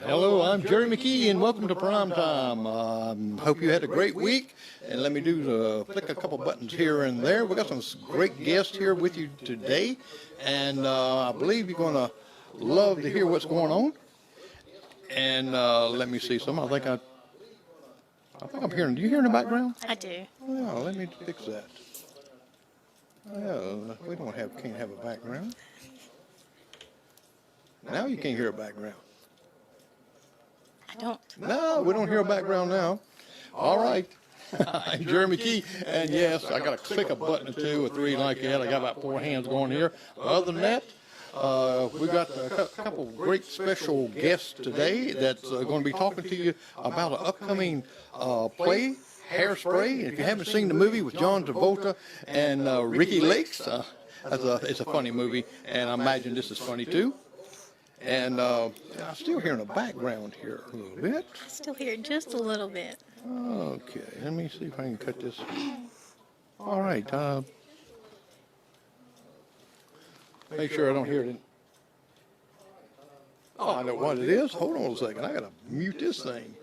Hello, I'm Jerry McKee, and welcome to Prime Time. Hope you had a great week, and let me flick a couple buttons here and there. We got some great guests here with you today, and I believe you're going to love to hear what's going on. And let me see some. I think I'm hearing. Do you hear in the background? I do. Yeah, let me fix that. Yeah, we can't have a background. Now you can't hear a background. I don't. No, we don't hear a background now. All right. I'm Jerry McKee, and yes, I got to click a button or two or three like that. I got about 4 hands going here. Other than that, we got a couple great special guests today that's going to be talking to you about an upcoming play, Hairspray. If you haven't seen the movie with John Travolta and Ricky Lakes, it's a funny movie, and I imagine this is funny too. And I'm still hearing a background here a little bit. I still hear it just a little bit. Okay, let me see if I can cut this. All right. Make sure I don't hear it. Oh, I know what it is. Hold on a second. I got to mute this thing.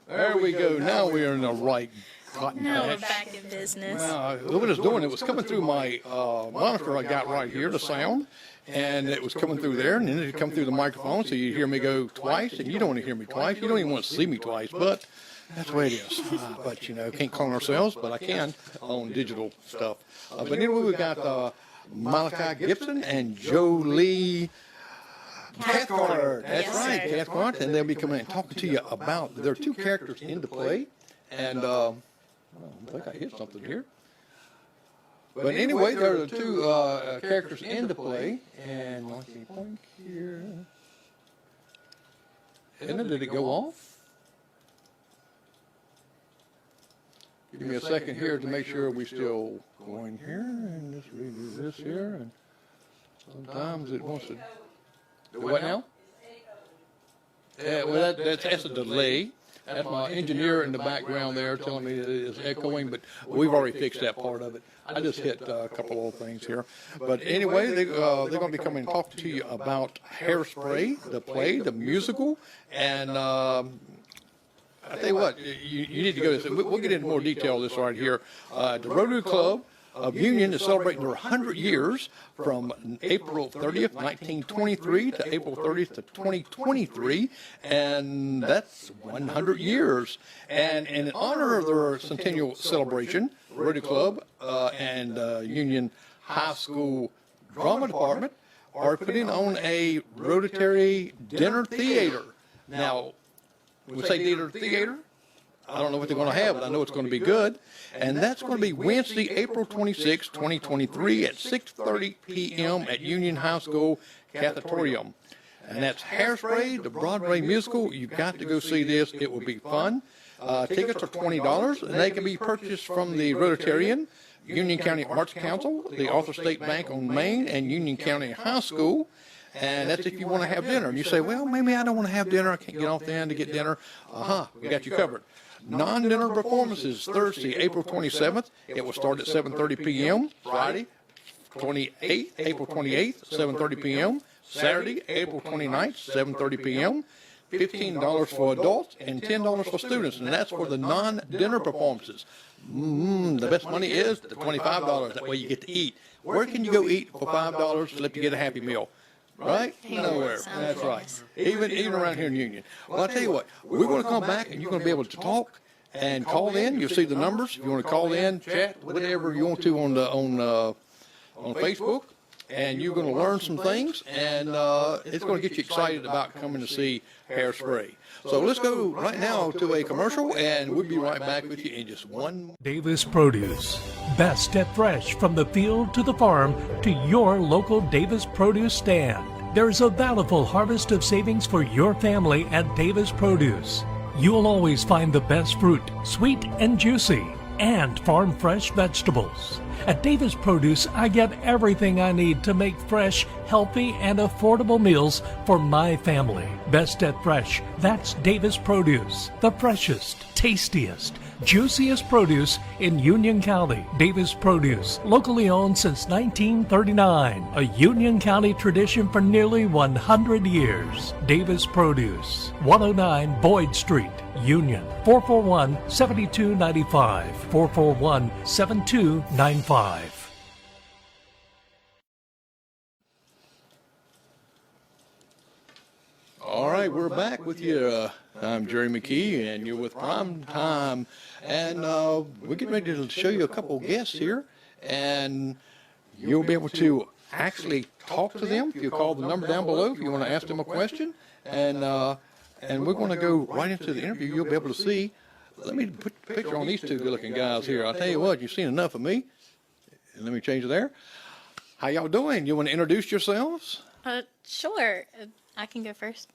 There we go. Now we are in the right cotton Now patch. we're back in business. What it's doing, it was coming through my monitor I got right here, the sound, and it was coming through there, and then it come through the microphone, so you hear me go twice, and you don't want to hear me twice. You don't even want to see me twice, but that's the way it is. But, you know, can't clone ourselves, but I can on digital stuff. But anyway, we got Malachi Gibson and Jolie Cathcart. That's Yes, right, sir. Cathcart, and they'll be coming and talking to you about, there are 2 characters in the play, and I think I hit something here. But anyway, there are the 2 characters in the play, and let's see, point here. Did it go off? Give me a second here to make sure we're still going here, and just redo this here, and sometimes it wants to. What now? Yeah, well, that's a delay. That's my engineer in the background there telling me that it is echoing, but we've already fixed that part of it. I just hit a couple of things here. But anyway, they're going to be coming and talk to you about Hairspray, the play, the musical, and I tell you what, you need to go. We'll get into more detail of this right here. The Rotary Club of Union is celebrating their 100 years from April 30th, 1923 to April 30th to 2023, and that's 100 years. And in honor of their centennial celebration, Rotary Club and Union High School Drama Department are putting on a Rotary Dinner Theater. Now, we say dinner theater. I don't know what they're going to have, but I know it's going to be good. And that's going to be Wednesday, April 26, 2023 at 6:30 p.m. at Union High School Cafetorium. And that's Hairspray, the Broadway musical. You've got to go see this. It will be fun. Tickets are $20, and they can be purchased from the Rotarian, Union County Arts Council, the Arthur State Bank on Main, and Union County High School. And that's if you want to have dinner. And you say, well, maybe I don't want to have dinner. I can't get off the end to get dinner. We got you covered. Non-dinner performances, Thursday, April 27th. It will start at 7:30 p.m. Friday, April 28th, 7:30 p.m. Saturday, April 29th, 7:30 p.m. $15 for adults and $10 for students, and that's for the non-dinner performances. The best money is the $25. That way you get to eat. Where can you go eat for $5 to let you get a Happy Meal? right? Nowhere. That's right. Even around here in Union. Well, I'll tell you what, we're going to come back and you're going to be able to talk and call in. You'll see the numbers. If you want to call in, chat, whatever you want to on Facebook. And you're going to learn some things, and it's going to get you excited about coming to see Hairspray. So let's go right now to a commercial, and we'll be right back with you in just one. Davis Produce. Best at fresh from the field to the farm to your local Davis Produce stand. There's a bountiful harvest of savings for your family at Davis Produce. You'll always find the best fruit, sweet and juicy, and farm fresh vegetables. At Davis Produce, I get everything I need to make fresh, healthy, and affordable meals for my family. Best at fresh, that's Davis Produce. The freshest, tastiest, juiciest produce in Union County. Davis Produce, locally owned since 1939. A Union County tradition for nearly 100 years. Davis Produce, 109 Boyd Street, Union, 441-7295, 441-7295. All right, we're back with you. I'm Jerry McKee, and you're with Prime Time. And we're getting ready to show you a couple guests here, and you'll be able to actually talk to them. If you call the number down below, if you want to ask them a question, and we're going to go right into the interview. You'll be able to see. Let me put the picture on these two good-looking guys here. I'll tell you what, you've seen enough of me. Let me change it there. How y'all doing? You want to introduce yourselves? Sure. I can go first.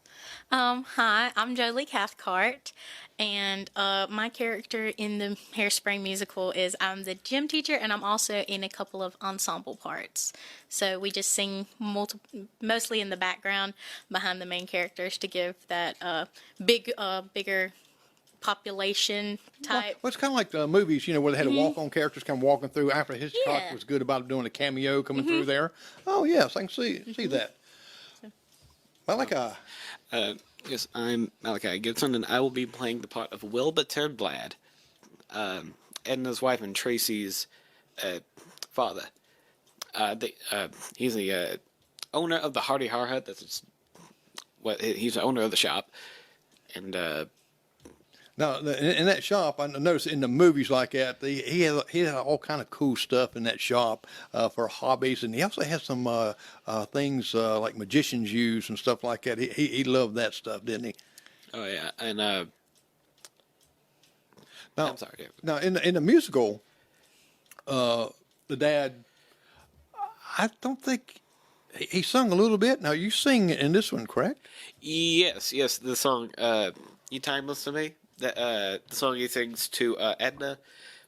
Hi, I'm Jolie Cathcart, and my character in the Hairspray musical is I'm the gym teacher, and I'm also in a couple of ensemble parts. So we just sing mostly in the background behind the main characters to give that bigger population type. Well, it's kind of like the movies, you know, where they had to walk on characters kind of walking through. After Hitchcock was good about doing a cameo coming through there. Oh, yes, I can see that. Malachi. Yes, I'm Malachi Gibson, and I will be playing the part of Wilbur Turnblad, Edna's wife and Tracy's father. He's the owner of the Hardy Har Hut. That's what he's the owner of the shop, and now in that shop, I noticed in the movies like that, he had all kind of cool stuff in that shop for hobbies, and he also had some things like magicians use and stuff like that. He loved that stuff, didn't he? Oh yeah, and now, I'm sorry. Yeah. Now in the musical, the dad, I don't think he sung a little bit. Now you sing in this one, correct? Yes, the song "You Timeless to Me." The song he sings to Edna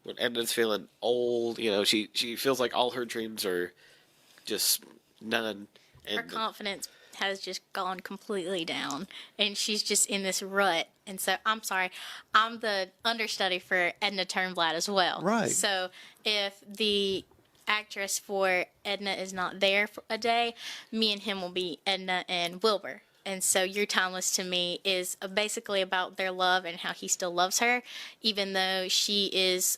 when Edna's feeling old. You know, she feels like all her dreams are just none. And Her confidence has just gone completely down, and she's just in this rut. And so, I'm sorry, I'm the understudy for Edna Turnblad as well. Right. So if the actress for Edna is not there for a day, me and him will be Edna and Wilbur. And so You're Timeless to Me is basically about their love and how he still loves her, even though she is,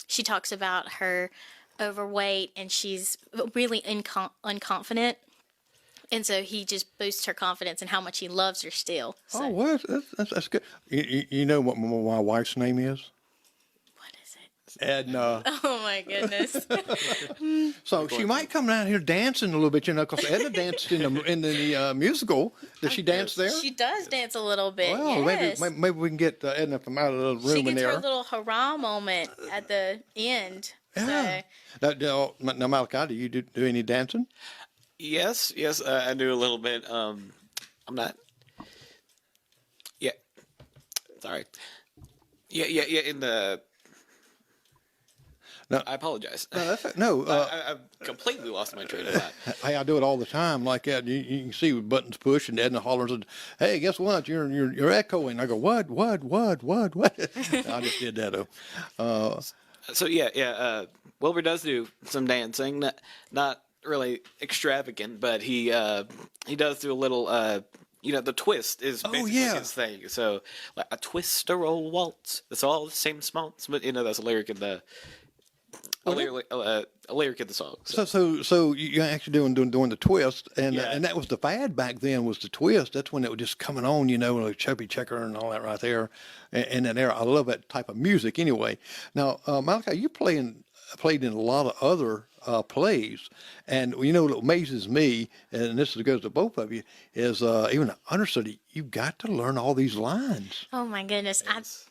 she talks about her overweight and she's really unconfident. And so he just boosts her confidence and how much he loves her still. So. Oh, well, that's good. You know what my wife's name is? What is it? Edna. Oh, my goodness. So she might come down here dancing a little bit, you know, because Edna danced in the musical. Does she dance there? She does dance a little bit, Well, yes. maybe we can get Edna from out of the room She in gets there. her little hurrah moment at the end. Yeah. So. Now, Malachi, do you do any dancing? yes, I do a little bit. I'm not. Yeah, sorry. Yeah. In the. No, I apologize. No, I've completely lost my train of thought. hey, I do it all the time like that. You can see with buttons pushed, and Edna hollers, and, "Hey, guess what? You're echoing." I go, "What? I just did that, though. So Wilbur does do some dancing, not really extravagant, but he does do a little. The twist is basically his thing. So like a twist or roll waltz. It's all the same smaltz, but that's a lyric in the a lyric in the song. So you actually doing the twist, and Yeah. and that was the fad back then, was the twist. That's when it was just coming on, like Chubby Checker and all that right there, in that era. I love that type of music anyway. Now, Malachi, you played in a lot of other plays, and what amazes me, and this goes to both of you, is even an understudy, you've got to learn all these lines. Oh my goodness. Yes.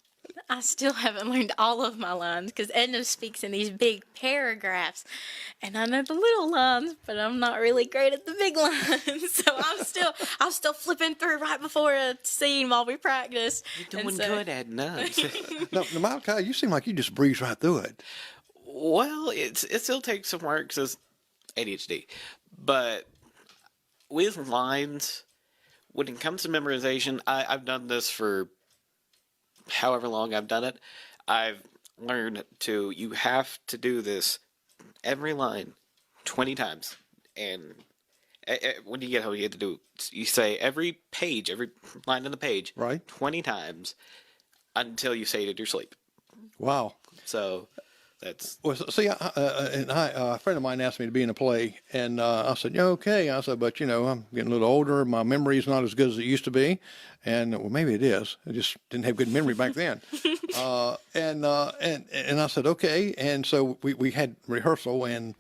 I still haven't learned all of my lines because Edna speaks in these big paragraphs, and I know the little lines, but I'm not really great at the big lines. So I'm still flipping through right before a scene while we practice. You're doing good, Edna. Now, Malachi, you seem like you just breeze right through it. Well, it still takes some work because ADHD. But with lines, when it comes to memorization, I've done this for however long I've done it. I've learned you have to do this every line 20 times. And when you get home, you have to you say every line in the page, Right. 20 times until you say it in your sleep. Wow. So that's... Well, see, a friend of mine asked me to be in a play, and I said, yeah, okay. I said, but I'm getting a little older. My memory's not as good as it used to be, and well, maybe it is. I just didn't have good memory back then. And I said, okay. And so we had rehearsal, and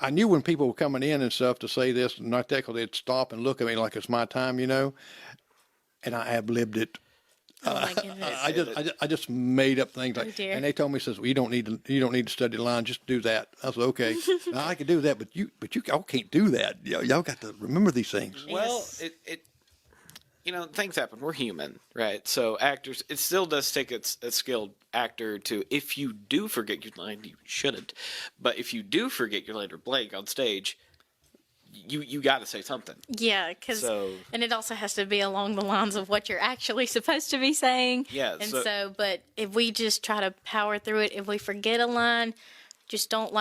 I knew when people were coming in and stuff to say this and not that, because they'd stop and look at me like it's my time, and I ad-libbed it. Oh my goodness. I just made up things Oh, dear. and they told me, says, well, you don't need to study the line, just do that. I said, okay. Now, I could do that, but you all can't do that. Y'all got to remember these things. Well, Yes. it things happen. We're human, right? So actors, it still does take a skilled actor to, if you do forget your line, you shouldn't, but if you do forget your line or blank on stage, you got to say something. Yeah, and it also has to be along the lines of what you're actually supposed to be saying. Yeah, And but if we just try to power through it, if we forget a line, just don't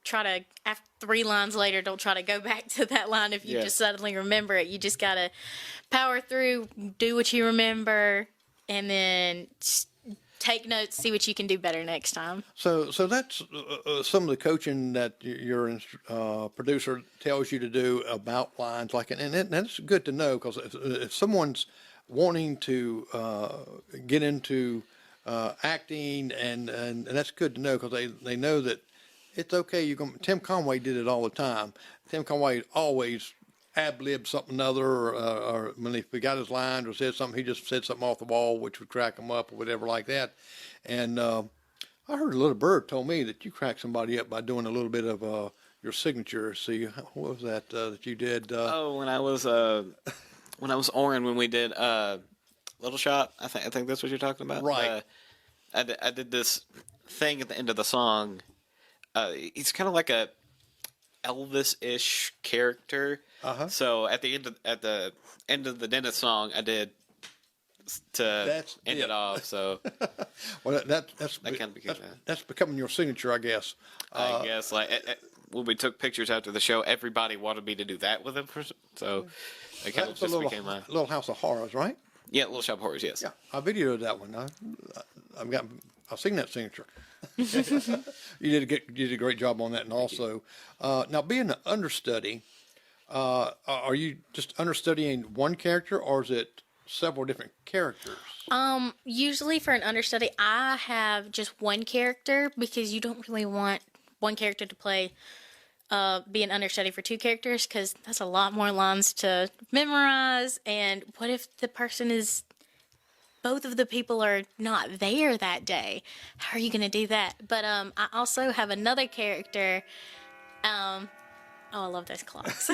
try to, after 3 lines later, don't try to go back to that line if you Yeah. just suddenly remember it. You just got to power through, do what you remember, and then take notes, see what you can do better next time. So that's some of the coaching that your producer tells you to do about lines, and that's good to know, because if someone's wanting to get into acting, and that's good to know, because they know that it's okay. Tim Conway did it all the time. Tim Conway always ad-lib something other, or when he forgot his line or said something, he just said something off the wall, which would crack him up or whatever like that. And I heard a little bird told me that you cracked somebody up by doing a little bit of your signature. See, what was that that you did? When I was Oren, when we did Little Shop, I think that's what you're talking about. Right. I did this thing at the end of the song. He's kind of like a Elvis-ish character. Uh-huh. So at the end of the Dennis song, I did to end it off. So Well, that's that kind of became that's becoming your signature, I guess. I guess when we took pictures after the show, everybody wanted me to do that with them. So it kind of That's a just became a Little House of Horrors, right? Little Shop of Horrors. Yes. Yeah, I videoed that one. I've seen that signature. You did a great job on that, and also now being an understudy, are you just understudying one character, or is it several different characters? Usually for an understudy, I have just one character, because you don't really want one character to play, be an understudy for 2 characters, because that's a lot more lines to memorize. And what if both of the people are not there that day? How are you going to do that? But I also have another character. Oh, I love those clocks.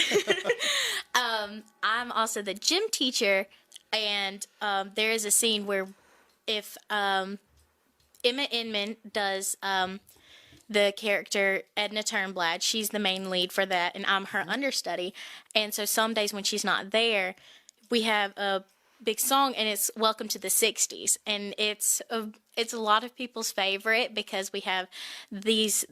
I'm also the gym teacher, and there is a scene where if Emma Inman does the character Edna Turnblad, she's the main lead for that, and I'm her understudy. And so some days when she's not there, we have a big song, and it's Welcome to the 60s, and it's a lot of people's favorite because we have this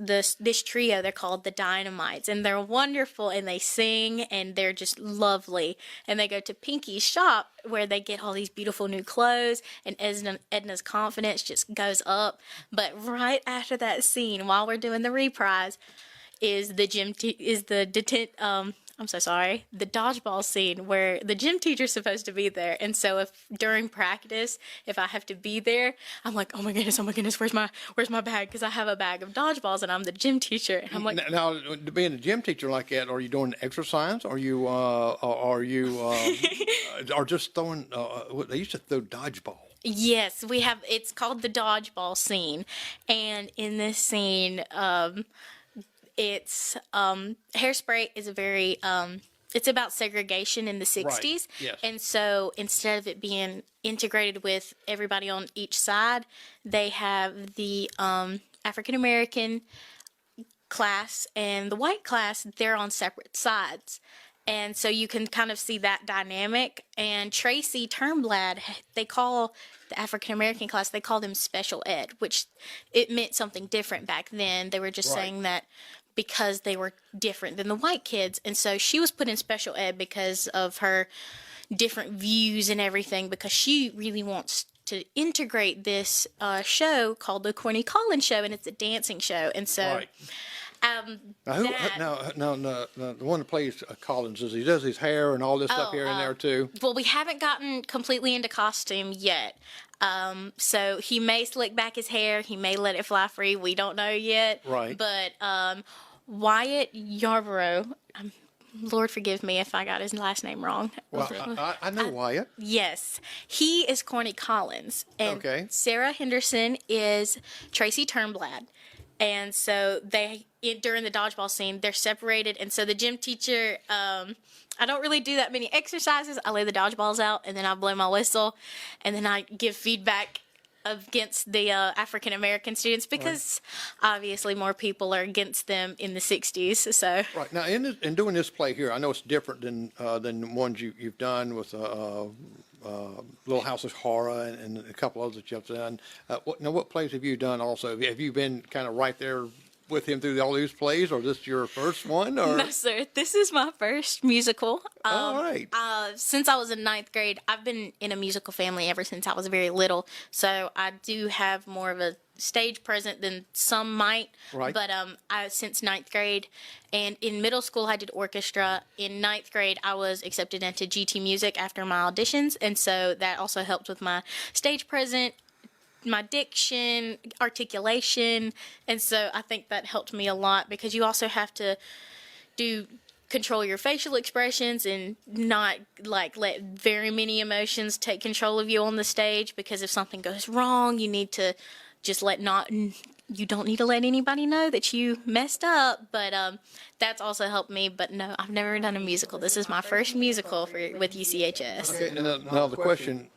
trio. They're called the Dynamites, and they're wonderful, and they sing, and they're just lovely. And they go to Pinky's shop where they get all these beautiful new clothes, and Edna's confidence just goes up. But right after that scene, while we're doing the reprise, is the the dodgeball scene where the gym teacher's supposed to be there. And so if during practice, if I have to be there, I'm like, oh my goodness, where's my bag? Because I have a bag of dodgeballs and I'm the gym teacher. And I'm like, now being a gym teacher like that, are you doing exercise? Are you are just throwing? They used to throw dodgeball. yes, it's called the dodgeball scene. And in this scene, it's Hairspray is a very it's about segregation in the 60s. Right. Yes. And so instead of it being integrated with everybody on each side, they have the African American class and the white class, they're on separate sides. And so you can kind of see that dynamic. And Tracy Turnblad, they call the African American class, they call them special ed, which it meant something different back then. They were just Right. saying that because they were different than the white kids. And so she was put in special ed because of her different views and everything, because she really wants to integrate this show called the Corny Collins Show, and it's a dancing show. And so Right. Now, the one that plays Collins, he does his hair and all this stuff here and there too. Well, we haven't gotten completely into costume yet. So he may slick back his hair. He may let it fly free. We don't know yet. Right. But Wyatt Yarborough, Lord forgive me if I got his last name wrong. Well, I know Wyatt. Yes, he is Corny Collins, and Okay. Sarah Henderson is Tracy Turnblad. And so during the dodgeball scene, they're separated. And so the gym teacher, I don't really do that many exercises. I lay the dodgeballs out, and then I blow my whistle, and then I give feedback against the African American students, because obviously more people are against them in the 60s. So Right. Now, in doing this play here, I know it's different than ones you've done with Little House of Horror and a couple others that you've done. What plays have you done also? Have you been kind of right there with him through all these plays, or is this your first one? Or? no, sir, this is my first musical. All right. Since I was in 9th grade, I've been in a musical family ever since I was very little. So I do have more of a stage presence than some might. Right. But since 9th grade, and in middle school I did orchestra. In 9th grade, I was accepted into GT Music after my auditions, and so that also helped with my stage presence, my diction, articulation, and so I think that helped me a lot, because you also have to control your facial expressions and not let very many emotions take control of you on the stage, because if something goes wrong, you need to just you don't need to let anybody know that you messed up. But that's also helped me. But no, I've never done a musical. This is my first musical with UCHS. Okay, now the question,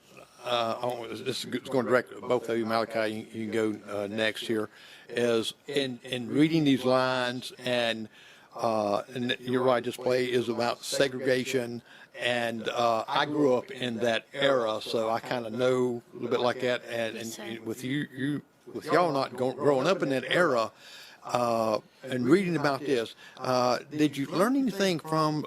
this is going direct to both of you, Malachi, you can go next here, is in reading these lines, and you're right, this play is about segregation, and I grew up in that era, so I kind of know a little bit like that, and with with y'all not growing up in that era, and reading about this, did you learn anything from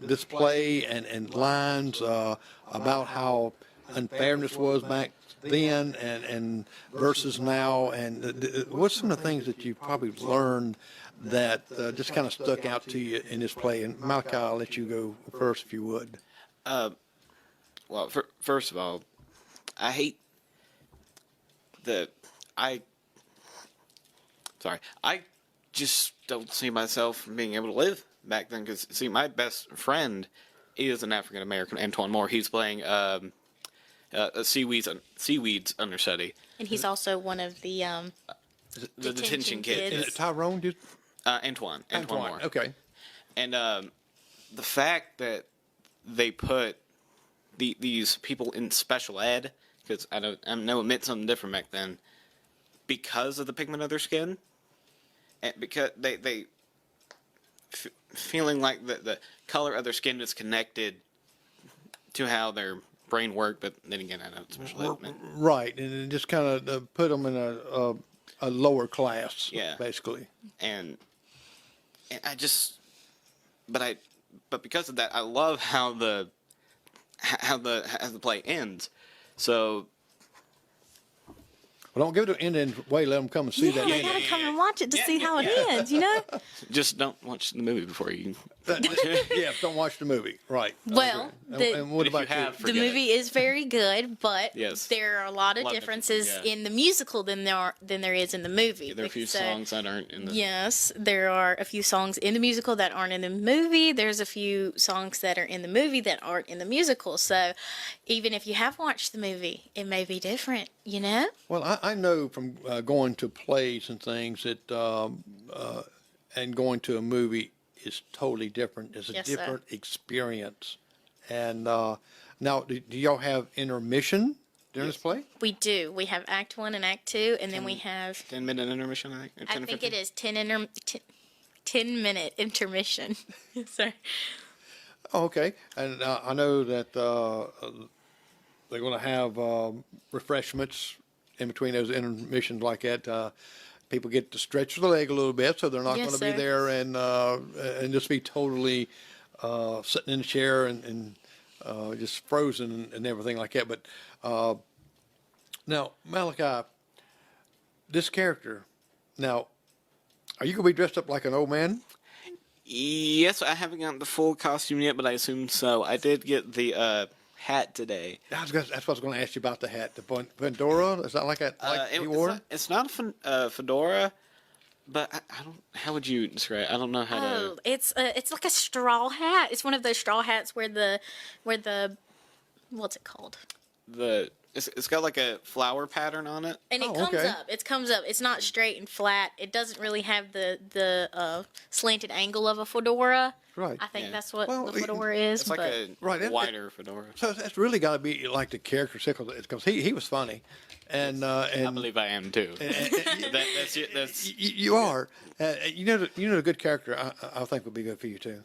this play and lines about how unfairness was back then and versus now, and what's some of the things that you probably learned that just kind of stuck out to you in this play? And Malachi, I'll let you go first if you would. Well, first of all, I hate I just don't see myself being able to live back then, because, see, my best friend is an African American, Antoine Moore. He's playing a Seaweed's understudy. And he's also one of the detention kids. Is it Tyrone? Antoine Moore. Okay. And the fact that they put these people in special ed, because I know it meant something different back then, because of the pigment of their skin, and because they feeling like the color of their skin is connected to how they're brain work, but then again, I know it's special ed. Right, and it just kind of put them in a lower class, Yeah. basically. And I just, but because of that, I love how the play ends. So Well, don't give it an end way. Let them come and see that you ending. gotta come and watch it to see how it ends. You know. just don't watch the movie before you. Yeah, don't watch the movie. Right. Well, And what If you about have, you? the forget it. movie is very good, but Yes. there are a lot of lot of differences differences, yeah. in the musical than there is in the movie. There are a few So, songs that aren't in the. Yes, there are a few songs in the musical that aren't in the movie. There's a few songs that are in the movie that aren't in the musical. So even if you have watched the movie, it may be different, you know? Well, I know from going to plays and things that and going to a movie is totally different. It's a Yes, sir. different experience. And now, do y'all have intermission during this play? We do. We have Act 1 and Act 2, and then we have, 10-minute intermission, I think. Or 10 I or think 15? it is 10-minute intermission. Sorry. Oh, okay. And I know that they're going to have refreshments in between those intermissions like that. People get to stretch their leg a little bit, so they're not Yes, going to be sir. there and just be totally sitting in a chair and just frozen and everything like that. But now, Malachi, this character, now, are you going to be dressed up like an old man? Yes, I haven't gotten the full costume yet, but I assume so. I did get the hat today. That's what I was going to ask you about the hat. The Pandora? Is that like that? Like he wore? It's not a fedora, but I don't. How would you describe it? I don't know how Oh, to. it's like a straw hat. It's one of those straw hats where the what's it called? It's got like a flower pattern on it. And it Oh, comes okay. up. It comes up. It's not straight and flat. It doesn't really have the slanted angle of a fedora. Right. I think Yeah. that's what Well, the fedora is. It's like but a Right, wider fedora. So that's really got to be like the character because he was funny, and I believe I am too. That's you are. You know the good character I think would be good for you too.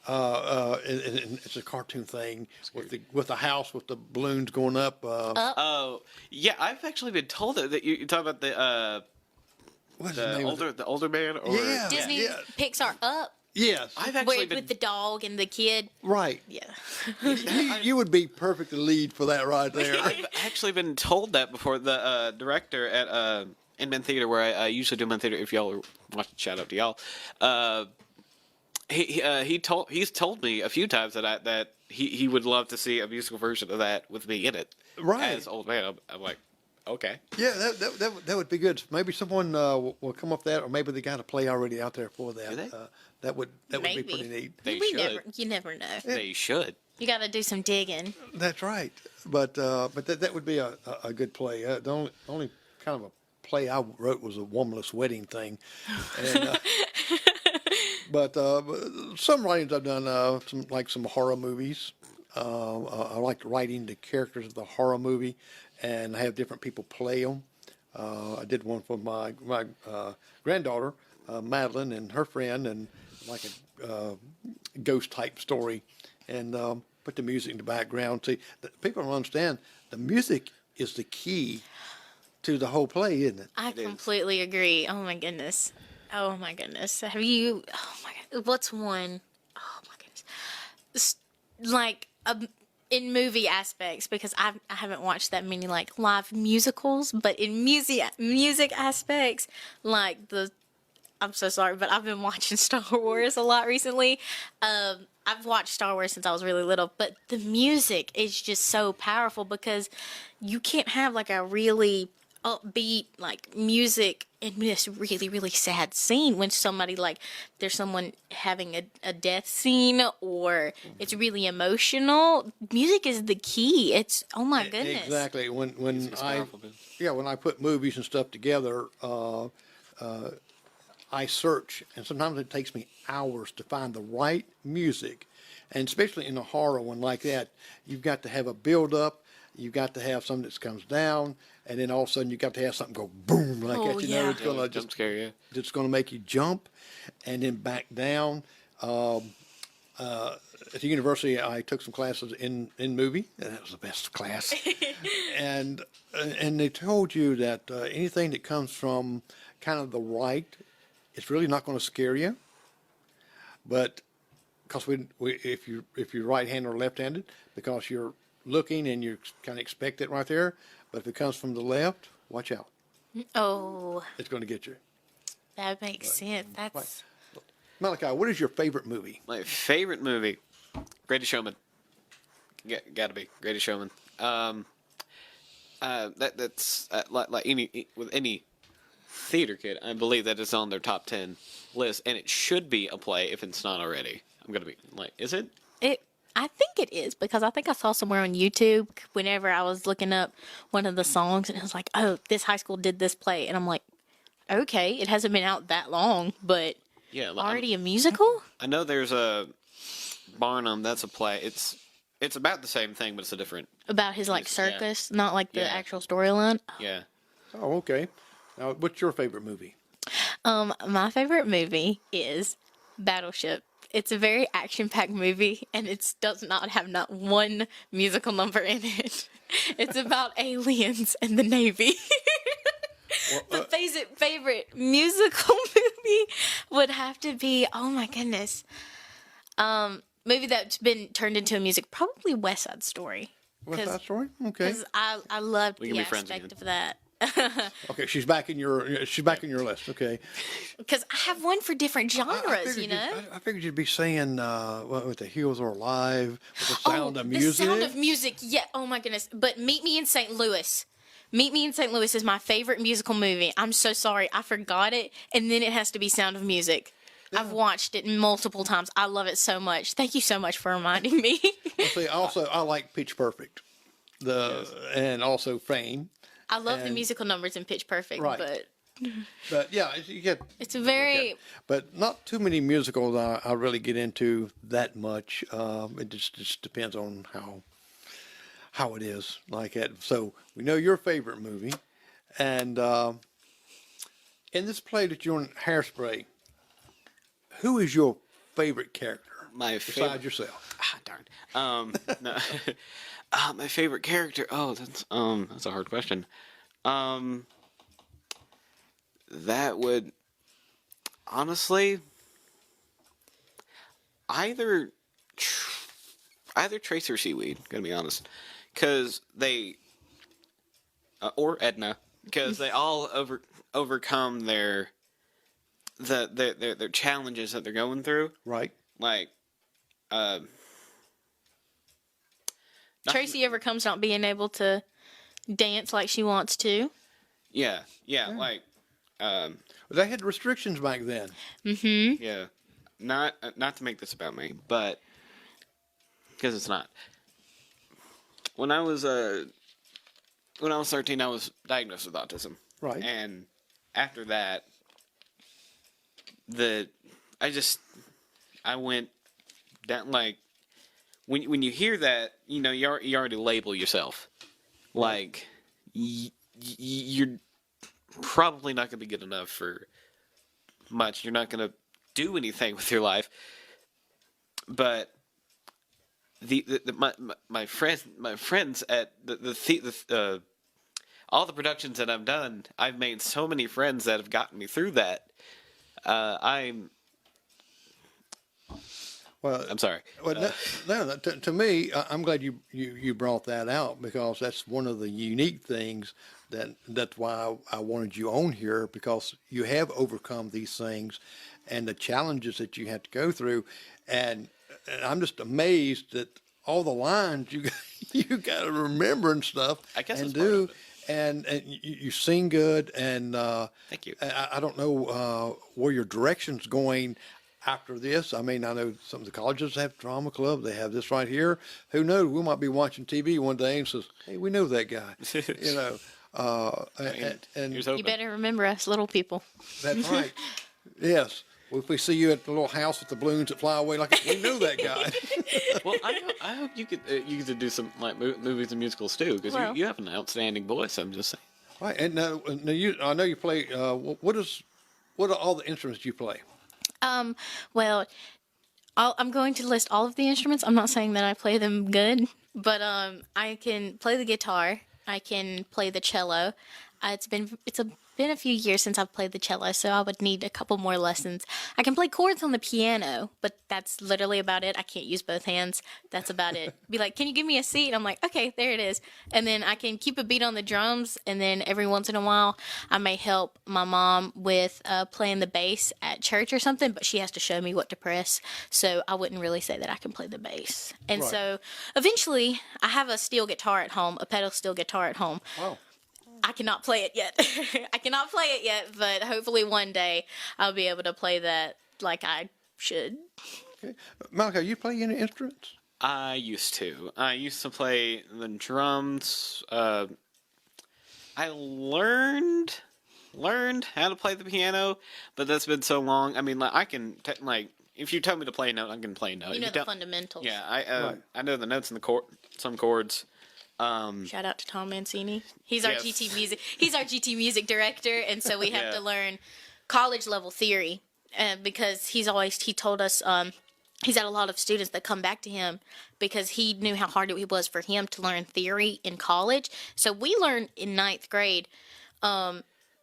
It's a cartoon thing with the house with the balloons going up. Oh yeah, I've actually been told that you talk about What's the name of it? the older man. Or, Yeah. Disney Yeah. Pixar Up Yes, I've actually with, been. with the dog and the kid. right. Yeah. You would be perfect to lead for that right there. I've actually been told that before. The director at Inman Theater, where I usually do Inman Theater. If y'all are watching, shout out to y'all. He's told me a few times that he would love to see a musical version of that with me in it. Right. As old man, I'm like, okay. Yeah, that would be good. Maybe someone will come up with that, or maybe they got a play already out there for that. Do they? That would be Maybe. pretty neat. They We should. you never know. They should. You got to do some digging. That's right. But that would be a good play. The only kind of a play I wrote was a womanless wedding thing. And, but some writings I've done, some horror movies. I like writing the characters of the horror movie and have different people play them. I did one for my granddaughter, Madeline, and her friend, and like a ghost type story, and put the music in the background. See, people don't understand the music is the key to the whole play, isn't it? I completely agree. Oh my goodness. Oh my goodness. Have you? Oh my god. What's one? Oh my goodness. Like in movie aspects, because I haven't watched that many like live musicals, but in music aspects, like I'm so sorry, but I've been watching Star Wars a lot recently. I've watched Star Wars since I was really little, but the music is just so powerful because you can't have like a really upbeat like music in this really really sad scene when somebody like there's someone having a death scene or it's really emotional. Music is the key. It's oh my goodness. Exactly. When It's I powerful, man. when I put movies and stuff together, I search, and sometimes it takes me hours to find the right music, and especially in a horror one like that, you've got to have a build up. You've got to have something that comes down, and then all of a sudden you got to have something go boom like Oh, that. You yeah. know, it's gonna Jump scare, yeah. it's gonna make you jump, and then back down. at the university, I took some classes in movie, and that was the best class. and they told you that anything that comes from kind of the right, it's really not going to scare you. But because if you're right-handed or left-handed, because you're looking and you kind of expect it right there. But if it comes from the left, watch out. Oh, It's going to get you. that makes sense. That's Malachi, what is your favorite movie? My favorite movie, Greatest Showman. Got to be Greatest Showman. That's like any theater kid. I believe that is on their top 10 list, and it should be a play if it's not already. I'm gonna be like, is it? I think it is, because I think I saw somewhere on YouTube whenever I was looking up one of the songs, and it was like, oh, this high school did this play, and I'm like, okay, it hasn't been out that long, but Yeah, already a musical? I know there's a Barnum. That's a play. It's about the same thing, but it's a different. About his like Yeah. circus, not like the Yeah. actual storyline. Yeah. Oh, okay. Now, what's your favorite movie? My favorite movie is Battleship. It's a very action-packed movie, and it does not have not one musical number in it. It's about aliens and the Navy. The favorite musical movie would have to be, oh my goodness, movie that's been turned into a music, probably West Side Story. What's that story? Okay. Because I loved We the can be friends aspect again. of that. Okay, she's back in your list. Okay. Because I have one for different genres, you know? I figured you'd be saying with the Heels Are Alive, with the Sound of Music. The Sound of Music, yeah. Oh my goodness. But Meet Me in St. Louis. Meet Me in St. Louis is my favorite musical movie. I'm so sorry. I forgot it. And then it has to be Sound of Music. Yeah. I've watched it multiple times. I love it so much. Thank you so much for reminding me. Well, see, I like Pitch Perfect, and also Fame. I love the musical numbers in Pitch Perfect, Right. But yeah, you get. It's a very. But not too many musicals I really get into that much. It just depends on how it is like that. So we know your favorite movie, and in this play that you're in, Hairspray, who is your favorite character? Besides yourself. Ah, darn. No. My favorite character. Oh, that's a hard question. That would honestly either Trace or Seaweed. Gonna be honest, because they or Edna, because they all overcome their challenges that they're going through. Right. Like, Tracy overcomes not being able to dance like she wants to. yeah, like, They had restrictions back then. yeah, not to make this about me, but because it's not. When I was 13, I was diagnosed with autism. Right. And after that, I went down, like, when you hear that, you know, you already label yourself. Like, you're probably not going to be good enough for much. You're not going to do anything with your life. But my friends at the all the productions that I've done, I've made so many friends that have gotten me through that. I'm sorry. Well, to me, I'm glad you brought that out, because that's one of the unique things that's why I wanted you on here, because you have overcome these things and the challenges that you have to go through, and I'm just amazed that all the lines you got to remember and stuff. I guess and it's part of do. it. And you sing good, and Thank you. I don't know where your direction's going after this. I mean, I know some of the colleges have drama club. They have this right here. Who knows? We might be watching TV one day and says, "Hey, we know that guy." You know, and Here's You hoping. better remember us little people. that's right. Yes. Well, if we see you at the little house with the balloons that fly away, like, we know that guy. Well, I hope you could do some like movies and musicals too, because Well. you have an outstanding voice. I'm just saying. Right. And now I know you play. What are all the instruments you play? Well, I'm going to list all of the instruments. I'm not saying that I play them good, but I can play the guitar. I can play the cello. Been a few years since I've played the cello, so I would need a couple more lessons. I can play chords on the piano, but that's literally about it. I can't use both hands. That's about it. Be like, can you give me a C? And I'm like, okay, there it is. And then I can keep a beat on the drums, and then every once in a while, I may help my mom with playing the bass at church or something, but she has to show me what to press, so I wouldn't really say that I can play the bass. And Right. so eventually, I have a steel guitar at home, a pedal steel guitar at home. Wow. I cannot play it yet. I cannot play it yet, but hopefully one day I'll be able to play that like I should. Okay. Malachi, you play any instruments? I used to. I used to play the drums. I learned how to play the piano, but that's been so long. I mean, like I can like if you tell me to play a note, I can play a note. You know If the tell- fundamentals. Yeah, Right. I know the notes in the some chords. Shout out to Tom Mancini. He's our Yes. GT music. He's our GT music director, and so we have Yeah. to learn college level theory because he told us he's had a lot of students that come back to him because he knew how hard it was for him to learn theory in college. So we learned in ninth grade.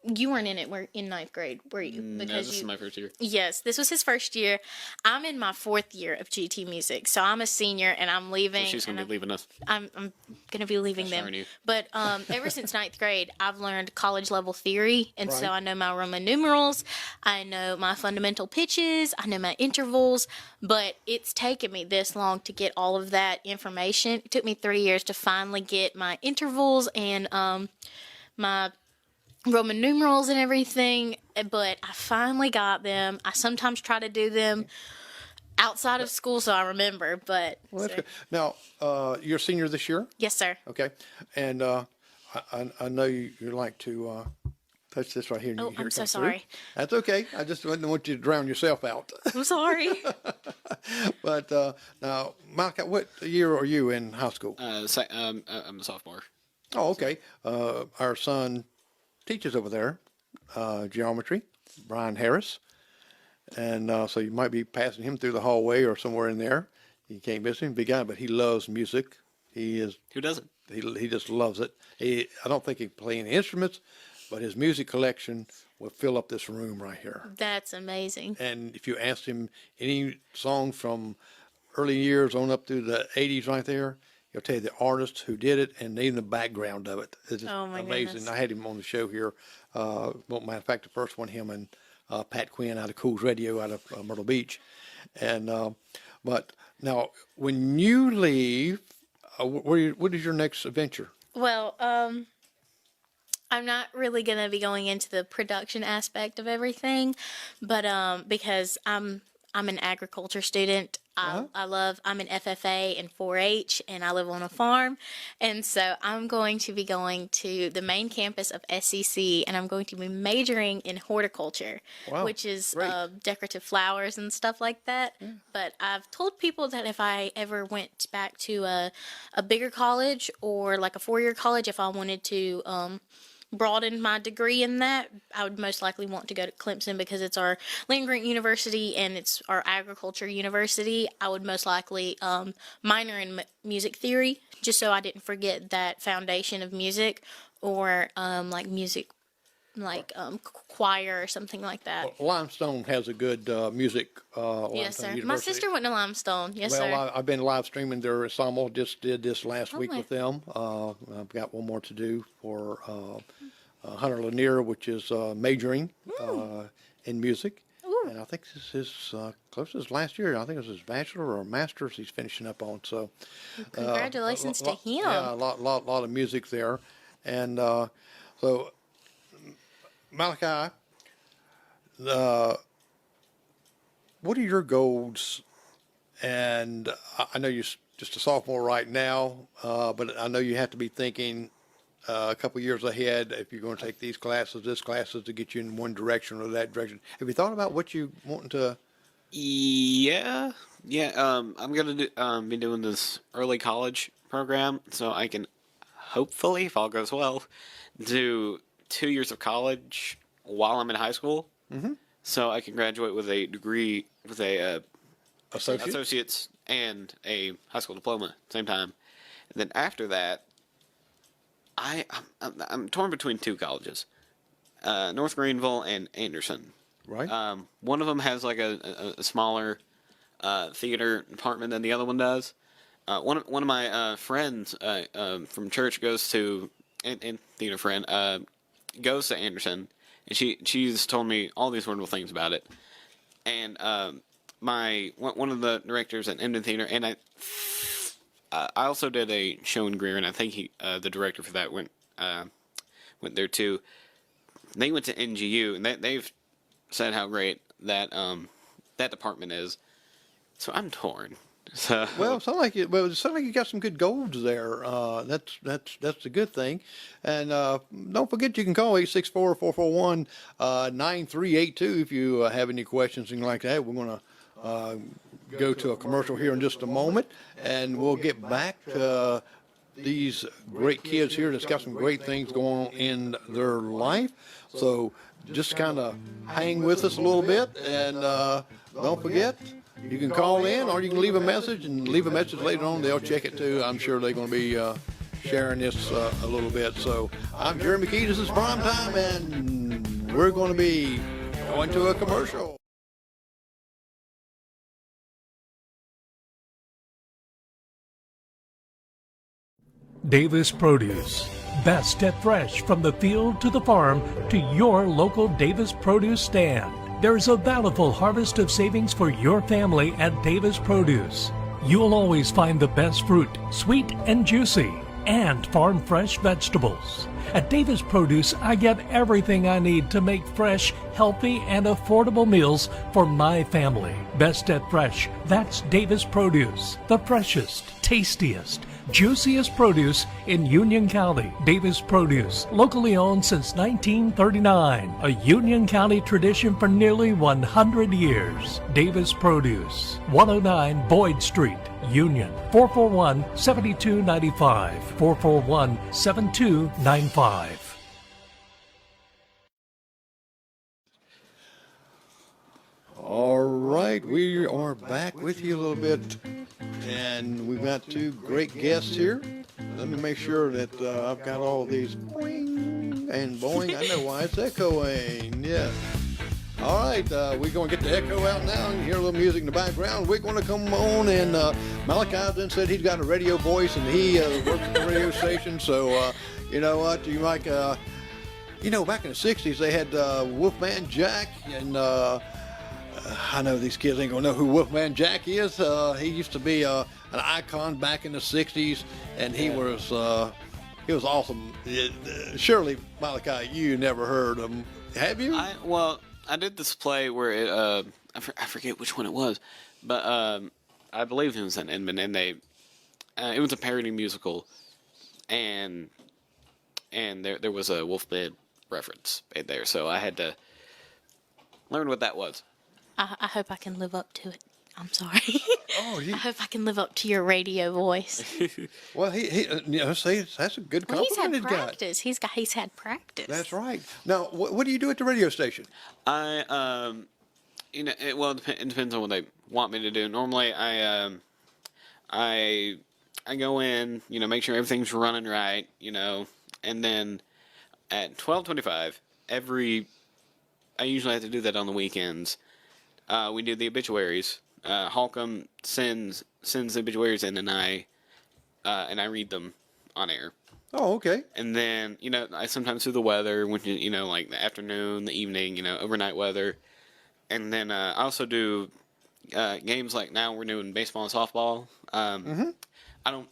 You weren't in it. We're in ninth grade, were you? No, this is my first year. Yes, this was his first year. I'm in my fourth year of GT music, so I'm a senior and I'm leaving. She's gonna and be leaving us. I'm gonna be leaving them. Darn you. But ever since ninth grade, I've learned college level theory, and so Right. I know my Roman numerals, I know my fundamental pitches, I know my intervals. But it's taken me this long to get all of that information. It took me 3 years to finally get my intervals and my Roman numerals and everything, but I finally got them. I sometimes try to do them outside of school so I remember, but Well, that's so- good. Now, you're a senior this year? yes, sir. Okay. And I know you like to touch this right here. And Oh, you hear I'm it so come through. sorry. That's okay. I just didn't want you to drown yourself out. I'm sorry. But now, Malachi, what year are you in high school? I'm a sophomore. Oh, okay. Our son teaches over there, geometry, Brian Harris. And so you might be passing him through the hallway or somewhere in there. You can't miss him, big guy, but he loves music. He Who doesn't? just loves it. I don't think he can play any instruments, but his music collection will fill up this room right here. That's amazing. And if you asked him any song from early years on up through the 80s right there, he'll tell you the artist who did it and even the background of it. It's just Oh, my amazing. goodness. I had him on the show here. Well, matter of fact, the first one, him and Pat Quinn out of Cool's Radio out of Myrtle Beach. And but now, when you leave, what is your next adventure? Well, I'm not really gonna be going into the production aspect of everything, but because I'm an agriculture student. I'm an FFA and 4-H, and I live on a farm, and so I'm going to be going to the main campus of SEC, and I'm going to be majoring in horticulture, Wow, which is great. decorative flowers and stuff like that. But I've told people that if I ever went back to a bigger college or like a 4-year college, if I wanted to broaden my degree in that, I would most likely want to go to Clemson because it's our land grant university and it's our agriculture university. I would most likely minor in music theory just so I didn't forget that foundation of music or like music like choir or something like that. Limestone has a good music. Yes, Limestone sir. My University. sister went to Limestone. Yes, Well, sir. I've been live streaming their ensemble. Just did this last week my. with them. I've got one more to do for Hunter Lanier, which is majoring in music. And I think this is close to his last year. I think it was his bachelor or master's he's finishing up on. So Congratulations to him. Yeah, a lot of music there. And so, Malachi, what are your goals? And I know you're just a sophomore right now, but I know you have to be thinking a couple years ahead if you're going to take these classes, this classes to get you in one direction or that direction. Have you thought about what you want to? Yeah. I'm gonna be doing this early college program, so I can hopefully, if all goes well, do 2 years of college while I'm in high school. Mm-hmm. So I can graduate with a degree with a associates and a high school diploma at the same time. And then after that, I'm torn between two colleges, North Greenville and Anderson. Right. One of them has like a smaller theater department than the other one does. One of my friends from church goes to, and theater friend goes to Anderson, and she's told me all these wonderful things about it. And one of the directors at Emden Theater, and I also did a show in Greer, and I think the director for that went there too. They went to NGU, and they've said how great that department is. So I'm torn. So. Well, it sounds like you got some good goals there. That's a good thing. And don't forget, you can call 864-441-9382 if you have any questions, anything like that. We're going to go to a commercial here in just a moment, and we'll get back to these great kids here that's got some great things going on in their life. So just kind of hang with us a little bit, and don't forget, you can call in or you can leave a message, and leave a message later on. They'll check it too. I'm sure they're going to be sharing this a little bit. So I'm Jerry McKee. This is Prime Time, and we're going to be going to a commercial. Davis Produce. Best at fresh from the field to the farm to your local Davis Produce stand. There's a bountiful harvest of savings for your family at Davis Produce. You'll always find the best fruit, sweet and juicy, and farm fresh vegetables. At Davis Produce, I get everything I need to make fresh, healthy, and affordable meals for my family. Best at fresh, that's Davis Produce. The freshest, tastiest, juiciest produce in Union County. Davis Produce, locally owned since 1939. A Union County tradition for nearly 100 years. Davis Produce, 109 Boyd Street, Union, 441-7295, 441-7295. All right, we are back with you a little bit, and we've got two great guests here. Let me make sure that I've got all these boing and boing. I know why it's echoing. Yeah. All right, we're going to get the echo out now. You hear a little music in the background. We're going to come on, and Malachi then said he's got a radio voice, and he works at the radio station. So, you know what? You like, back in the 60s, they had Wolfman Jack, and I know these kids ain't going to know who Wolfman Jack is. He used to be an icon back in the 60s, and he was awesome. Surely, Malachi, you never heard of him, have you? I did this play where I forget which one it was, but I believe it was in Edmond, and it was a parody musical, and there was a Wolfman reference in there, so I had to learn what that was. I hope I can live up to it. I'm sorry. Oh, I hope I can live up to your radio voice. Well, see, that's a good compliment He's had he's got. practice. He's had practice. That's right. Now, what do you do at the radio station? It depends on what they want me to do. Normally, I go in, make sure everything's running right, and then at 12:25 I usually have to do that on the weekends. We do the obituaries. Holcomb sends the obituaries in, and I read them on air. Oh, okay. And then, I sometimes do the weather, which is, like the afternoon, the evening, overnight weather. And then I also do games like now we're doing baseball and softball. I don't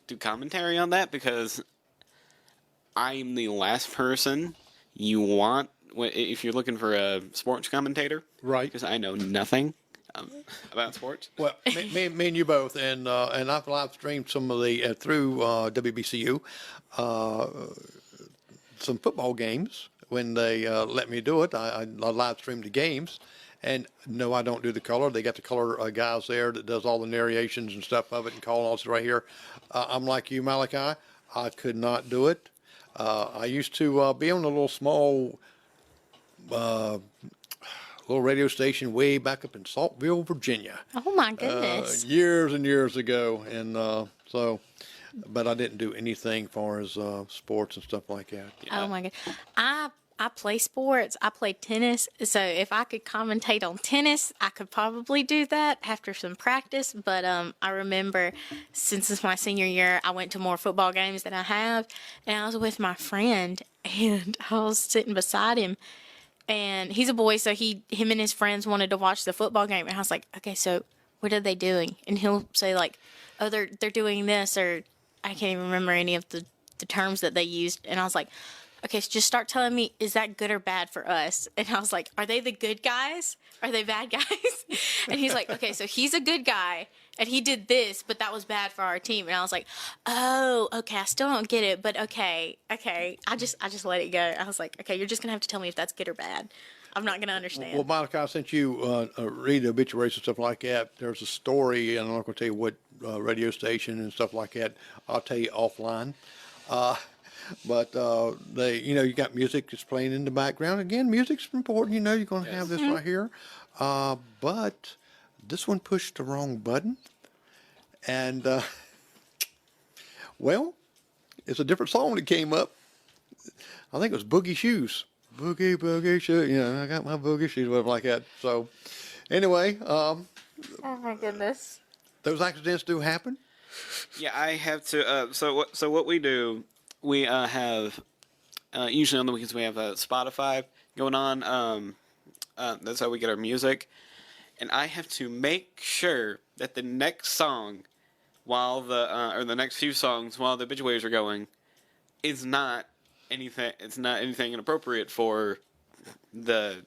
do commentary on that because I'm the last person you want if you're looking for a sports commentator. Right. Because I know nothing about sports. Well, me and you both, and I've live streamed some of the through WBCU some football games when they let me do it. I live stream the games, and no, I don't do the color. They got the color guys there that does all the narrations and stuff of it and call outs right here. I'm like you, Malachi. I could not do it. I used to be on a little small little radio station way back up in Saltville, Virginia. Oh my goodness. Years and years ago. And but I didn't do anything far as sports and stuff like that. Oh my god. I play sports. I play tennis. So if I could commentate on tennis, I could probably do that after some practice. But I remember since it's my senior year, I went to more football games than I have. And I was with my friend and I was sitting beside him. And he's a boy, so him and his friends wanted to watch the football game. And I was like, okay, so what are they doing? And he'll say like, oh, they're doing this, or I can't even remember any of the terms that they used. And I was like, okay, so just start telling me, is that good or bad for us? And I was like, are they the good guys? Are they bad guys? And he's like, okay, so he's a good guy, and he did this, but that was bad for our team. And I was like, oh, okay, I still don't get it, but okay. I just let it go. I was like, okay, you're just going to have to tell me if that's good or bad. I'm not going to understand. Well, Monica, since you read the obituaries and stuff like that, there's a story, and I'm not going to tell you what radio station and stuff like that. I'll tell you offline. But you got music that's playing in the background. Again, music's important. You're going to have this right here. But this one pushed the wrong button. And, well, it's a different song that came up. I think it was Boogie Shoes. Boogie, boogie shoes. I got my boogie shoes, whatever like that. So, anyway. Oh, my goodness. Those accidents do happen. Yeah, I have to. So what we do, we have usually on the weekends we have Spotify going on. That's how we get our music, and I have to make sure that the next song, while the next few songs while the obituaries are going, is not anything. It's not anything inappropriate for the.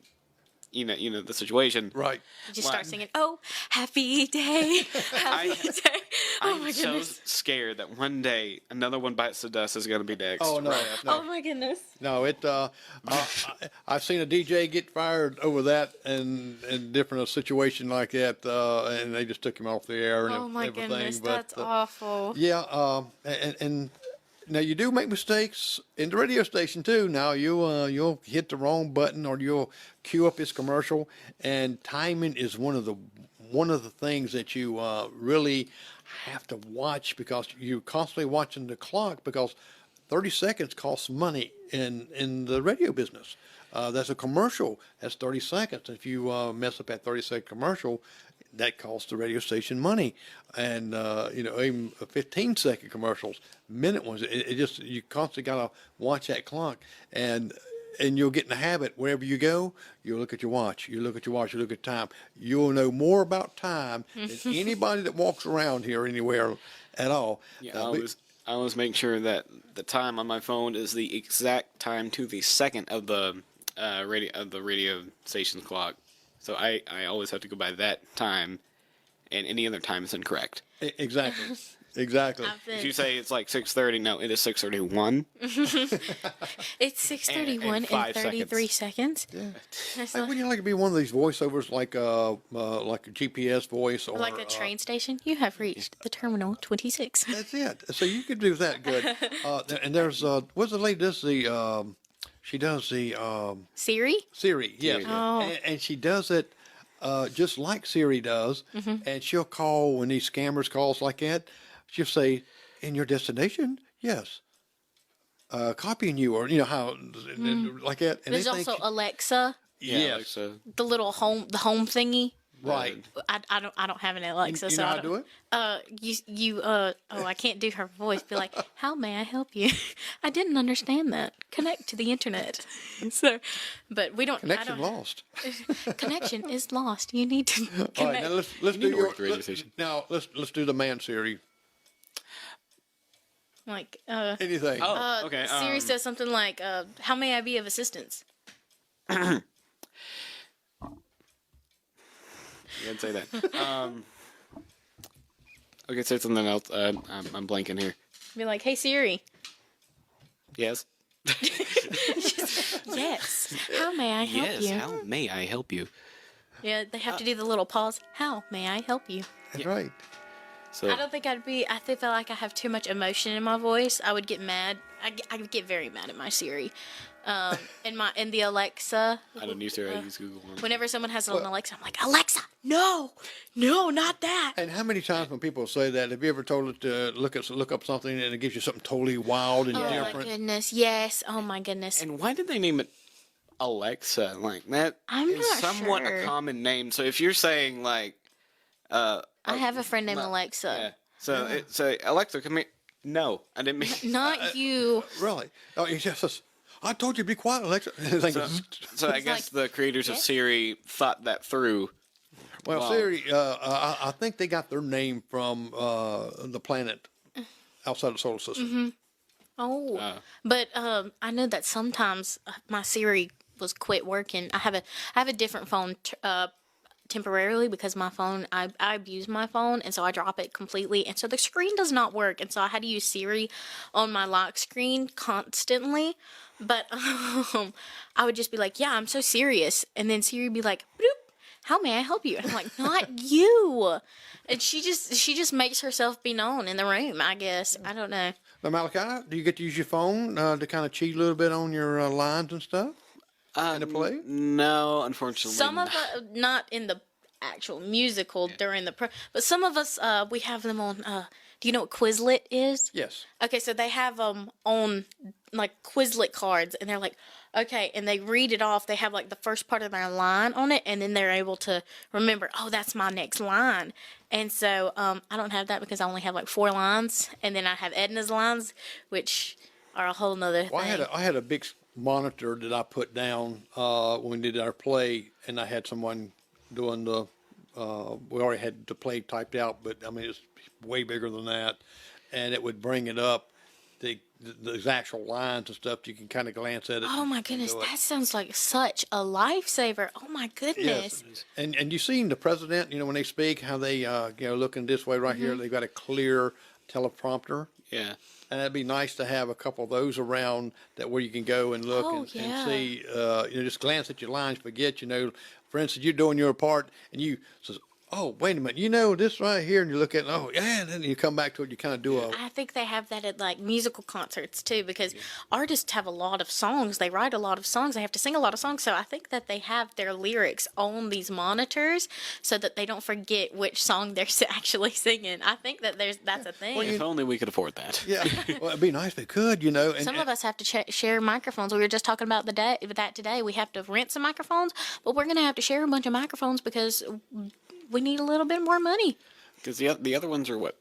The situation. Right. You just start singing, oh, happy day, happy day. Oh, my I'm goodness. so scared that one day another one bites the dust is going to be next. Oh, no. Oh, my goodness. No, I've seen a DJ get fired over that and different a situation like that, and they just took him off the air and Oh, my everything. goodness. But, That's awful. Yeah, and now you do make mistakes in the radio station too. Now you'll hit the wrong button or you'll cue up this commercial, and timing is one of the things that you really have to watch, because you're constantly watching the clock, because 30 seconds costs money in the radio business. That's a commercial. That's 30 seconds. If you mess up that 30-second commercial, that costs the radio station money. And, even 15-second commercials, minute ones, it just, you constantly got to watch that clock. And you'll get in the habit, wherever you go, you'll look at your watch. You look at your watch, you look at time. You'll know more about time than anybody that walks around here anywhere at all. Yeah, I always make sure that the time on my phone is the exact time to the second of the radio station's clock. So I always have to go by that time, and any other time is incorrect. Exactly. Exactly. If you say it's like 6:30, no, it is 6:31. It's 6:31 and 33 seconds. Yeah. Wouldn't you like to be one of these voiceovers, like a GPS voice, or Like a train station? You have reached the terminal 26. That's it. So you could do that good. And there's what's the lady does the she does the Siri? Siri, yes. Oh. And she does it just like Siri does. And she'll call when these scammers calls like that. She'll say, "In your destination, yes, copying you," or how like that. And There's also Alexa, yes, Alexa. the little home thingy. right. I don't have an Alexa, You so know I how to don't. do it? I can't do her voice. Be like, how may I help you? I didn't understand that. Connect to the internet. So, but we don't. Connection lost. Connection is lost. You need to connect. All right, now let's do to work the radio station. Now let's do the man Siri. Like, Anything. Oh, okay. Siri says something like, how may I be of assistance? You didn't say that. Okay, say something else. I'm blanking here. Be like, hey Siri. Yes. Yes. How may I help Yes. you? How may I help you? Yeah, they have to do the little pause. How may I help you? That's right. So I don't think I'd be. I feel like I have too much emotion in my voice. I would get mad. I would get very mad at my Siri. In the Alexa. I don't use her. I use Google One. Whenever someone has it on Alexa, I'm like, Alexa, no, not that. And how many times when people say that, have you ever told it to look up something and it gives you something totally wild and Oh my different? goodness, yes. Oh my goodness. And why did they name it Alexa? Like that I'm is not somewhat sure. a common name. So if you're saying like, I have a friend named yeah. Alexa. So Alexa, come here. No, I didn't mean. Not you. Really? Oh, he just says, I told you to be quiet, Alexa. Like, So I guess the creators of Siri thought that through. well, Wow. Siri, I think they got their name from the planet outside the solar system. Oh, but I know that sometimes my Siri was quit working. I have a different phone temporarily because my phone I abuse my phone, and so I drop it completely, and so the screen does not work, and so I had to use Siri on my lock screen constantly. But I would just be like, "Yeah, I'm so serious," and then Siri would be like, "Bloop, how may I help you?" And I'm like, "Not you." And she just makes herself be known in the room. I guess I don't know. Now, Malachi, do you get to use your phone to kind of cheat a little bit on your lines and stuff? In the play? No, unfortunately. Some of not in the actual musical during the but some of us we have them on. Do you know what Quizlet is? Yes. Okay, so they have them on like Quizlet cards, and they're like, okay, and they read it off. They have like the first part of their line on it, and then they're able to remember, oh, that's my next line. And so I don't have that because I only have like 4 lines, and then I have Edna's lines, which are a whole nother Well, thing. I had a big monitor that I put down when we did our play, and I had someone doing the. We already had the play typed out, but I mean it's way bigger than that, and it would bring it up the actual lines and stuff. You can kind of glance at it. Oh my goodness, that sounds like such a lifesaver. Oh my goodness. Yes, and you seen the president, when they speak, how they looking this way right here, they've got a clear teleprompter. Yeah. And it'd be nice to have a couple of those around that where you can go and look Oh, and yeah. see, just glance at your lines, forget, for instance, you're doing your part and you says, oh, wait a minute, this right here, and you look at it, oh, yeah, and then you come back to it, you kind of do a, I think they have that at like musical concerts too, because artists have a lot of songs. They write a lot of songs. They have to sing a lot of songs. So I think that they have their lyrics on these monitors so that they don't forget which song they're actually singing. I think that that's a thing. If only we could afford that. yeah, well, it'd be nice if they could, And, Some of us have to share microphones. We were just talking about that today. We have to rent some microphones, but we're going to have to share a bunch of microphones because we need a little bit more money. Because the other ones are what?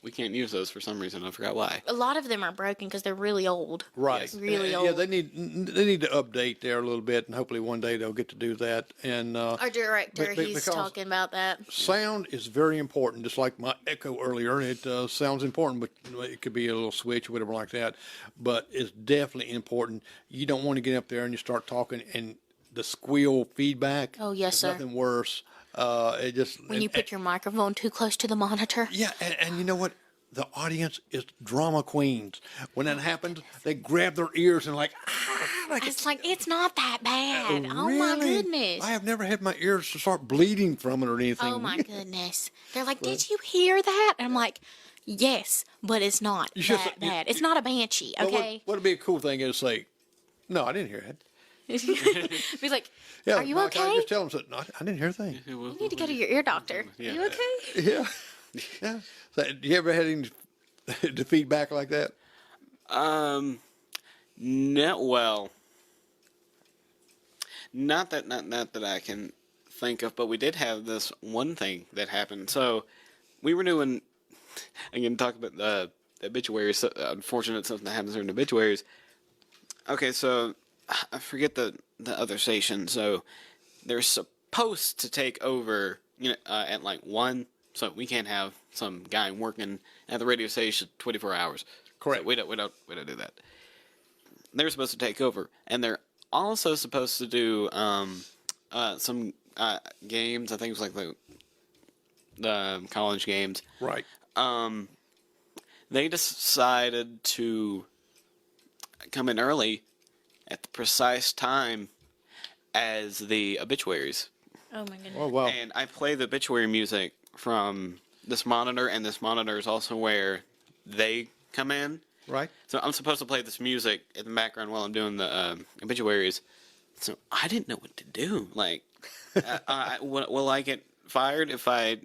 We can't use those for some reason. I forgot why. A lot of them are broken because they're really old. right. Really Yeah, old. they need to update there a little bit, and hopefully one day they'll get to do that. And Our director, he's because talking about that. sound is very important, just like my echo earlier. It sounds important, but it could be a little switch or whatever like that. But it's definitely important. You don't want to get up there and you start talking and the squeal feedback. Oh, yes, is sir. Nothing worse. It just When you put your microphone too close to the monitor. yeah, and you know what? The audience is drama queens. When that happens, they grab their ears and It's like, it's not that bad. Oh, my really? goodness. I have never had my ears start bleeding from it or anything. Oh, my goodness. They're like, did you hear that? And I'm like, yes, but it's not You should that say- you- bad. It's not a banshee, But okay? What would be a cool thing is say, no, I didn't hear it. Be like, Yeah, are you Mike, I okay? just tell them, no, I didn't hear a thing. You need to go to your ear doctor. Are you okay? Yeah, yeah. So, do you ever had any the feedback like that? No, well, not that I can think of, but we did have this one thing that happened. So we were doing, again, talk about the obituaries. Unfortunate something that happens during the obituaries. Okay, so I forget the other station. So they're supposed to take over, at like 1. So we can't have some guy working at the radio station 24 hours. Correct. So we don't do that. They're supposed to take over, and they're also supposed to do some games. I think it was like the college games. Right. They decided to come in early at the precise time as the obituaries. Oh, my goodness. Oh wow. And I play the obituary music from this monitor, and this monitor is also where they come in. Right. So I'm supposed to play this music in the background while I'm doing the obituaries. So I didn't know what to do. Like, will I get fired if I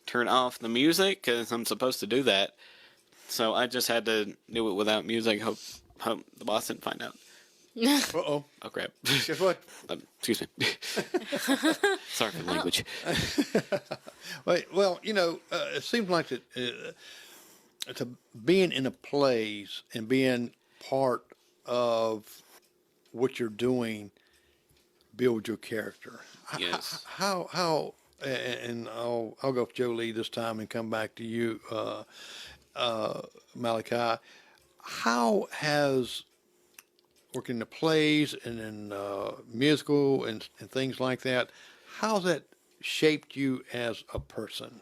turn off the music? Because I'm supposed to do that. So I just had to do it without music. Hope the boss didn't find out. Uh-oh. Oh, crap. Guess what? Excuse me. Sorry for the language. Well, it seems like to being in a plays and being part of what you're doing builds your character. Yes. How and I'll go with Jolie this time and come back to you, Malachi. How has working in the plays and in musical and things like that, how's that shaped you as a person?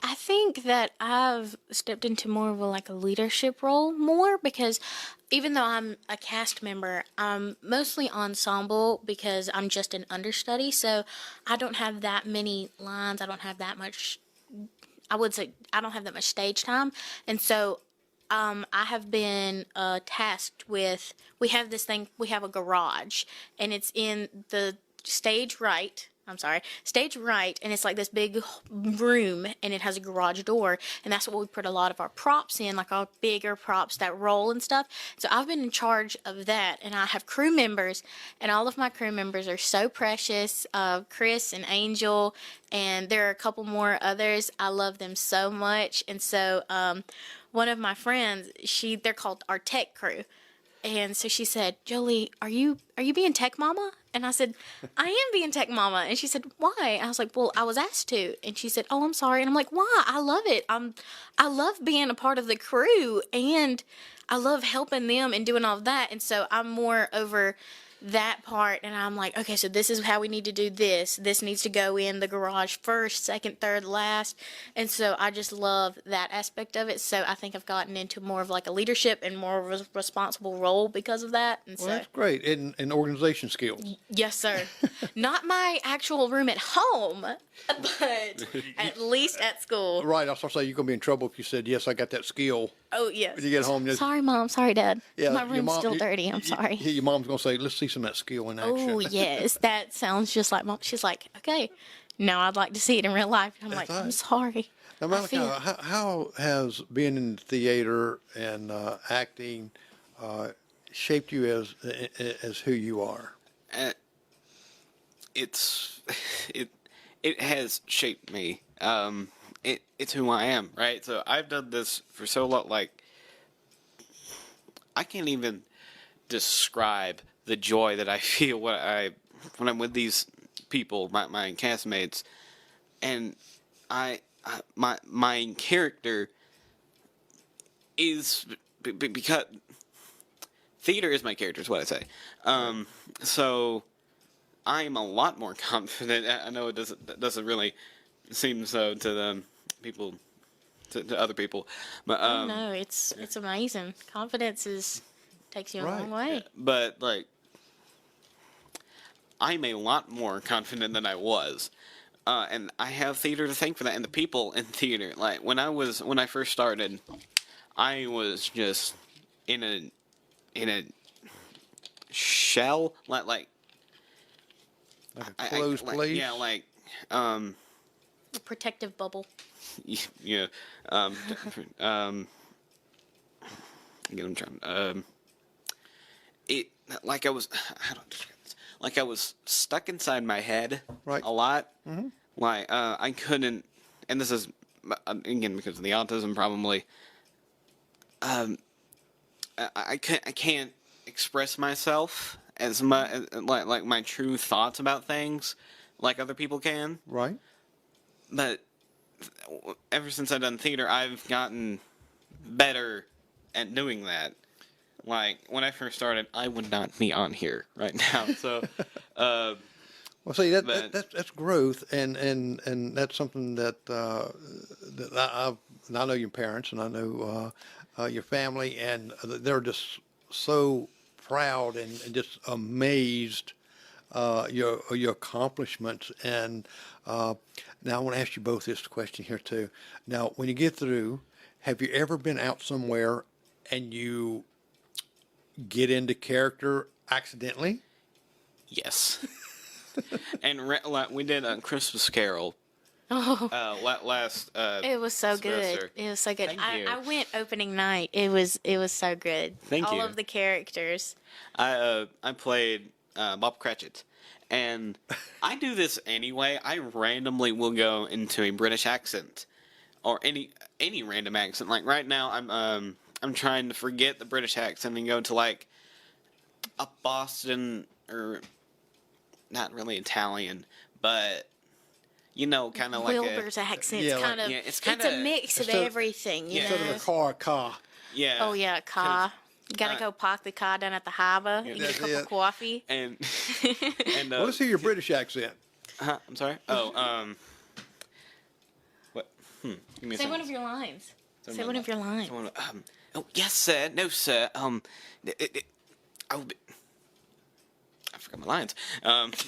I think that I've stepped into more of a leadership role more because even though I'm a cast member, I'm mostly ensemble because I'm just an understudy. So I don't have that many lines. I don't have that much, I would say I don't have that much stage time. And so I have been tasked with, we have this thing, we have a garage and it's in the stage right, and it's like this big room, and it has a garage door, and that's what we put a lot of our props in, like our bigger props that roll and stuff. So I've been in charge of that, and I have crew members, and all of my crew members are so precious. Chris and Angel, and there are a couple more others. I love them so much, and so one of my friends, they're called our tech crew. And so she said, Jolie, are you being tech mama? And I said, I am being tech mama. And she said, why? I was like, well, I was asked to. And she said, oh, I'm sorry. And I'm like, why? I love it. I love being a part of the crew, and I love helping them and doing all of that. And so I'm more over that part, and I'm like, okay, so this is how we need to do this. This needs to go in the garage first, second, third, last. And so I just love that aspect of it. So I think I've gotten into more of a leadership and more of a responsible role because of that. And Well, so that's great. And organization skills. yes, sir. Not my actual room at home, but at least at school. Right. I was going to say you're going to be in trouble if you said, yes, I got that skill. Oh, yes. When you get home. Sorry, Mom. Sorry, Dad. Yeah, My your room's mom- still you- dirty. I'm you- sorry. Your mom's going to say, let's see some of that skill in action. Oh, yes. That sounds just like Mom. She's like, okay, now I'd like to see it in real life. And I'm like, That's right. I'm sorry. Now, I Malachi, feel- how has being in theater and acting shaped you as who you are? It has shaped me. It's who I am, right? So I've done this for so long, I can't even describe the joy that I feel when I'm with these people, my castmates, and my character is because theater is my character, is what I say. So I'm a lot more confident. I know it doesn't really seem so to the people, to other people, but no, it's amazing. Confidence takes you a long Right. way. but I'm a lot more confident than I was, and I have theater to thank for that. And the people in theater, when I first started, I was just in a shell, like A closed place? Yeah, A protective bubble. yeah. Again, I'm trying. It like I was. How do I describe this? Like I was stuck inside my head Right. a lot. Mm-hmm. I couldn't, and this is again because of the autism, probably. I can't express myself as much like my true thoughts about things like other people can. Right. But ever since I've done theater, I've gotten better at doing that. Like, when I first started, I would not be on here right now. So, Well, see, But- that's growth, and that's something that I know your parents, and I know your family, and they're just so proud and just amazed your accomplishments. And now I want to ask you both this question here too. Now, when you get through, have you ever been out somewhere and you get into character accidentally? Yes. And we did a Christmas Carol. Last. It was so semester. good. It was so good. Thank you. I went opening night. It was so good. Thank All you. of the characters. I played Bob Cratchit, and I do this anyway. I randomly will go into a British accent, or any random accent. Like right now, I'm trying to forget the British accent and go to like a Boston, or not really Italian, but kind of like Wilbur's accent. Yeah, Kind like- of. yeah, it's It's kinda- a mix of instead of- everything. You Instead know. of a car. yeah. Oh yeah, car. You gotta go park the car down at the harbour and get a That's cup it. of coffee. And Well, let's hear your British accent. I'm sorry. Oh, what? Give me a Say second. one of your lines. Say my one of your lines. Oh, yes, sir. No, sir. I'll be. I forgot my lines.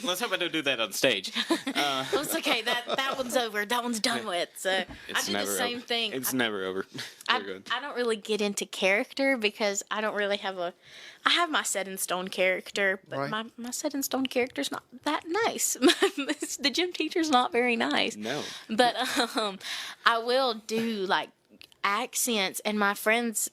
Let's hope I don't do that on stage. Well, it's okay. That one's over. That one's done with. So I It's do the never same over. thing. It's never over. We're good. I don't really get into character because I don't really have a. I have my set in stone character, but Right. my set in stone character's not that nice. The gym teacher's not very nice. No. But I will do like accents, and my friends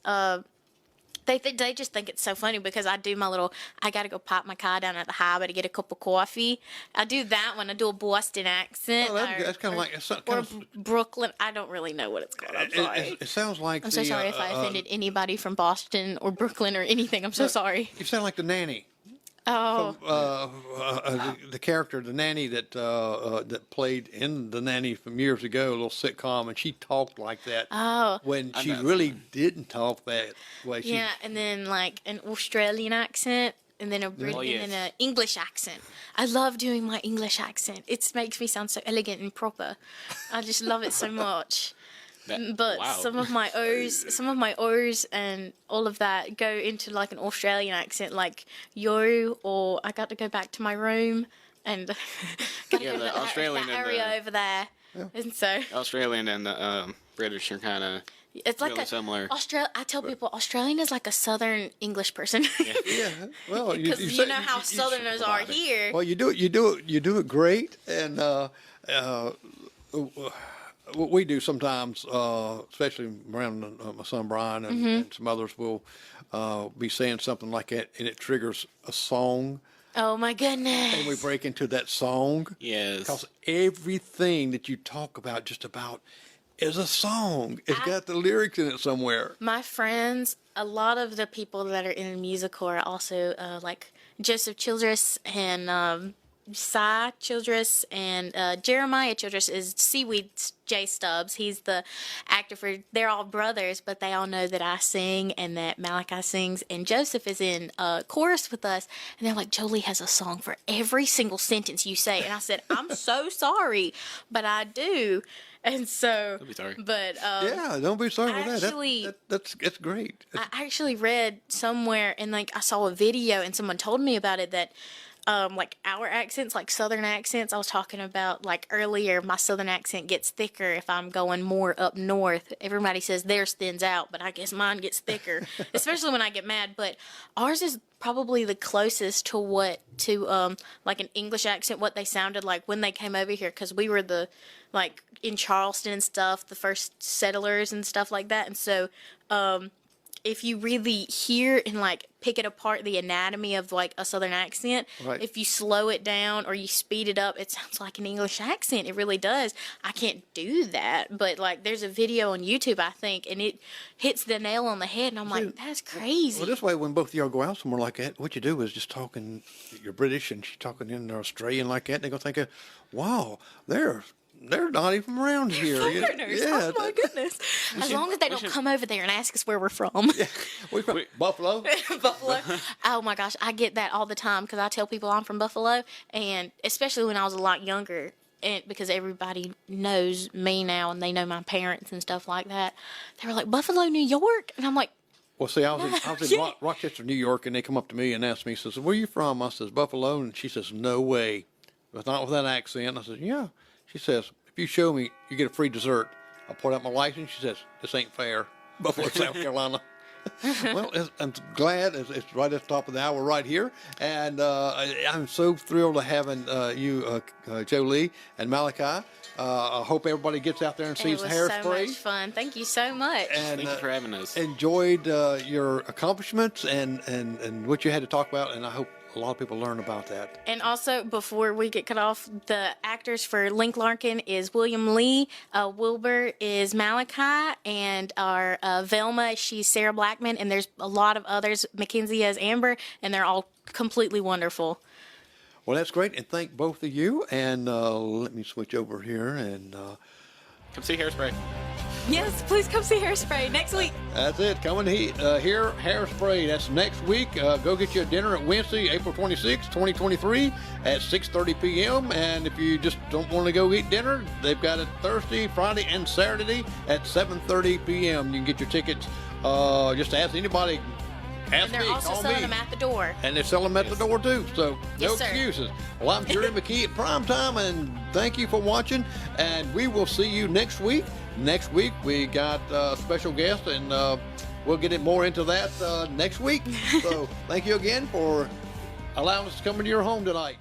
they just think it's so funny because I do my little. I gotta go pop my car down at the harbour to get a cup of coffee. I do that when I do a Boston accent. Oh, that's kind of like or Brooklyn. I don't really know what it's called. I'm sorry. it sounds like I'm so sorry if I offended anybody from Boston or Brooklyn or anything. I'm so sorry. You sound like the nanny. Oh, The character, the nanny that played in The Nanny from years ago, a little sitcom, and she talked like that when she know. really didn't talk that way. yeah, and then like an Australian accent, and then a Brit- Oh, yes. and then an English accent. I love doing my English accent. It makes me sound so elegant and proper. I just love it so much. But wow. some of my O's and all of that go into like an Australian accent, like yo, or I got to go back to my room and got to Yeah, go to the Australian that and area the- over there. And so Australian and the British are kind of it's like really similar. I tell people Australian is like a Southern English person. Yeah, well, Because you know how Southerners are here. Well, you do it great, and what we do sometimes, especially around my son Brian and some others, will be saying something like that, and it triggers a song, Oh my goodness. and we break into that song. Yes. Because everything that you talk about, just about, is a song. It's got the lyrics in it somewhere. My friends, a lot of the people that are in the musical are also like Joseph Childress and Cy Childress and Jeremiah Childress is Seaweed J Stubbs. He's the actor for. They're all brothers, but they all know that I sing and that Malachi sings. And Joseph is in chorus with us, and they're like, Jolie has a song for every single sentence you say. And I said, I'm so sorry, but I do. And so, Don't be sorry. but Yeah, don't be sorry for that. actually- That's great. I actually read somewhere and like I saw a video and someone told me about it that like our accents, like Southern accents, I was talking about like earlier, my Southern accent gets thicker if I'm going more up north. Everybody says theirs thins out, but I guess mine gets thicker, especially when I get mad. But ours is probably the closest to like an English accent, what they sounded like when they came over here, because we were the like in Charleston and stuff, the first settlers and stuff like that. And so if you really hear and like pick it apart, the anatomy of like a Southern accent, Right. if you slow it down or you speed it up, it sounds like an English accent. It really does. I can't do that, but like there's a video on YouTube, I think, and it hits the nail on the head, and I'm like, that's crazy. Well, this way, when both of y'all go out somewhere like that, what you do is just talking. You're British, and she's talking in Australian like that. They're gonna think, "Wow, they're not even around here." Foreigners. Yeah, Oh my goodness. As long as they don't come over there and ask us where we're from. we from Buffalo. Buffalo. Oh my gosh, I get that all the time because I tell people I'm from Buffalo, and especially when I was a lot younger, and because everybody knows me now and they know my parents and stuff like that. They were like, Buffalo, New York, and I'm like, Well, see, I was in Rochester, New York, and they come up to me and ask me, says, "Where are you from?" I says, "Buffalo," and she says, "No way." But not with that accent. I says, "Yeah." She says, "If you show me, you get a free dessert." I pulled out my license. She says, "This ain't fair." Buffalo, South Carolina. Well, I'm glad it's right at the top of the hour right here, and I'm so thrilled to having you, Jolie and Malachi. I hope everybody gets out there and sees It was Hairspray. so much fun. Thank you so much. And, Thank you for having us. Enjoyed your accomplishments and what you had to talk about, and I hope a lot of people learn about that. And also, before we get cut off, the actors for Link Larkin is William Lee, Wilbur is Malachi, and our Velma, she's Sarah Blackman, and there's a lot of others. Mackenzie as Amber, and they're all completely wonderful. Well, that's great, and thank both of you. And let me switch over here, and Come see Hairspray. Yes, please come see Hairspray next week. that's it. Coming here, Hairspray. That's next week. Go get you a dinner at Wednesday, April 26, 2023, at 6:30 p.m. And if you just don't want to go eat dinner, they've got it Thursday, Friday, and Saturday at 7:30 p.m. You can get your tickets. Just ask anybody. Ask And they're me, also call selling me. them at the door. And they're selling them at the door, too. So, Yes, no sir. excuses. Well, I'm Jerry McKee at Prime Time, and thank you for watching. And we will see you next week. Next week, we got a special guest, and we'll get it more into that next week. So, thank you again for allowing us to come into your home tonight.